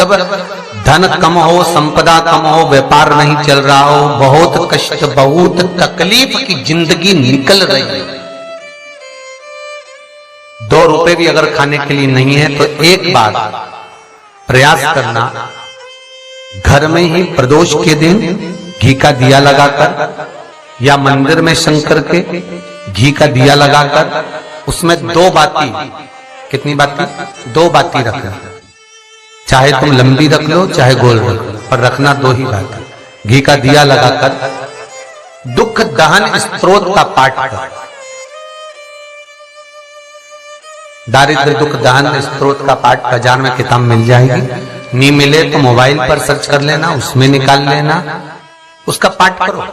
जब धन कम हो, संपदा कम हो, व्यापार नहीं चल रहा हो, बहुत कष्ट, बहुत तकलीफ की जिंदगी निकल रही है, 2 रुपए भी अगर खाने के लिए नहीं है तो एक बार प्रयास करना, घर में ही प्रदोष के दिन घी का दिया लगाकर या मंदिर में शंकर के घी का दिया लगाकर उसमें 2 बाती, कितनी बाती? 2 बाती रखना, चाहे तुम लंबी रख लो चाहे गोल रख लो, पर रखना 2 ही बाती। घी का दिया लगाकर दुख दहन स्त्रोत का पाठ कर, दारिद्र दुख दहन स्त्रोत का पाठ बाजार में किताब मिल जाएगी, नहीं मिले तो मोबाइल पर सर्च कर लेना, उसमें निकाल लेना, उसका पाठ करो,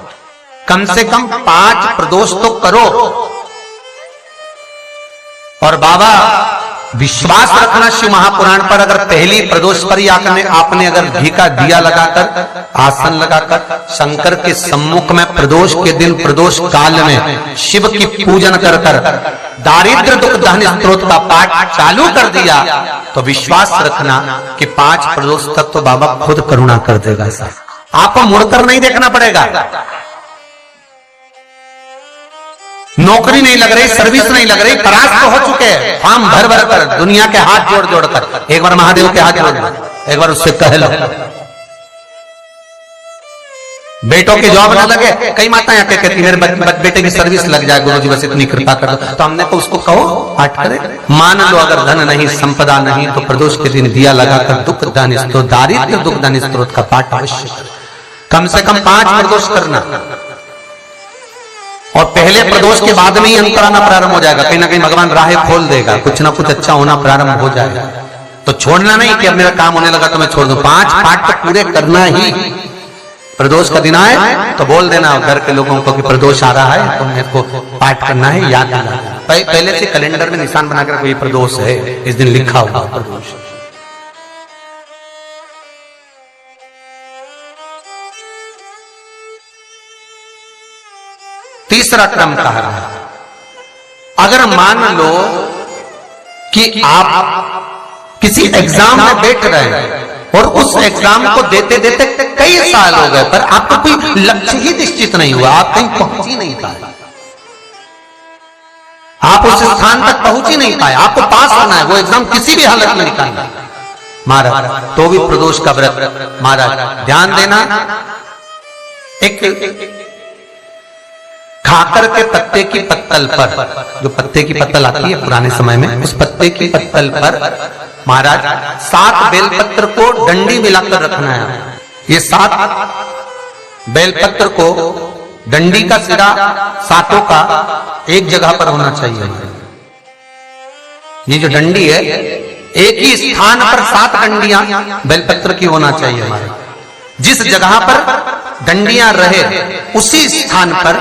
कम से कम 5 प्रदोष तो करो। और बाबा विश्वास रखना शिव महापुराण पर, अगर पहली प्रदोष पर ही आपने अगर घी का दिया लगाकर आसन लगाकर शंकर के सम्मुख में प्रदोष के दिन प्रदोष काल में शिव की पूजन कर दारिद्र दुख दहन स्त्रोत का पाठ चालू कर दिया तो विश्वास रखना कि 5 प्रदोष तक तो बाबा खुद करुणा कर देगा। आपको मुड़कर नहीं देखना पड़ेगा, नौकरी नहीं लग रही, सर्विस नहीं लग रही, परास्त तो हो चुके हैं, फॉर्म भर भर कर, दुनिया के हाथ जोड़ जोड़ कर, एक बार महादेव के हाथ जोड़ दो, एक बार उससे कह लो। बेटों की जॉब न लगे, कई माताएं आके कहती मेरे बेटे की सर्विस लग जाए गुरुजी, बस इतनी कृपा कर दो, तो हमने तो उसको कहो पाठ करे। मान लो अगर धन नहीं, संपदा नहीं, तो प्रदोष के दिन दिया लगाकर दुख दहन स्त्रोत, दारिद्र दुख दहन स्त्रोत का पाठ अवश्य कम से कम 5 प्रदोष करना, और पहले प्रदोष के बाद में ही अंतर आना प्रारंभ हो जाएगा, कहीं ना कहीं भगवान राहें खोल देगा, कुछ ना कुछ अच्छा होना प्रारंभ हो जाएगा। तो छोड़ना नहीं कि अब मेरा काम होने लगा तो मैं छोड़ दूं, 5 पाठ तो पूरे करना ही। प्रदोष का दिन आए तो बोल देना घर के लोगों को कि प्रदोष आ रहा है तो मेरे को पाठ करना है, याद दिलाना, पहले से कैलेंडर में निशान बनाकर रखो, ये प्रदोष है, इस दिन लिखा होगा प्रदोष। तीसरा क्रम कहा है, अगर मान लो कि आप किसी एग्जाम में बैठ रहे हैं और उस एग्जाम को देते देते कई साल हो गए पर आपका कोई लक्ष्य ही निश्चित नहीं हुआ, आप कहीं पहुंच ही नहीं पाए, आप उस स्थान तक पहुंच ही नहीं पाए, आपको पास होना है, वो एग्जाम किसी भी हालत में निकालना है महाराज, तो भी प्रदोष का व्रत महाराज ध्यान देना। एक खाकर के पत्ते की पत्तल पर, जो पत्ते की पत्तल आती है पुराने समय में, उस पत्ते की पत्तल पर महाराज 7 बेलपत्र को डंडी मिलाकर रखना है। ये 7 बेलपत्र को डंडी का सिरा 7 का एक जगह पर होना चाहिए। ये जो डंडी है एक ही स्थान पर 7 डंडियां बेलपत्र की होना चाहिए हमारे, जिस जगह पर डंडियां रहे उसी स्थान पर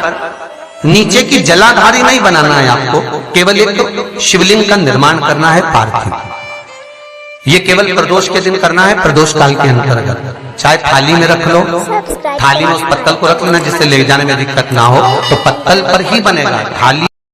नीचे की जलाधारी नहीं बनाना है आपको, केवल एक तो शिवलिंग का निर्माण करना है पार्थिव, ये केवल प्रदोष के दिन करना है, प्रदोष काल के अंतर्गत। चाहे थाली में रख लो, थाली में उस पत्तल को रख लेना जिससे ले जाने में दिक्कत ना हो, तो पत्तल पर ही बनेगा, थाली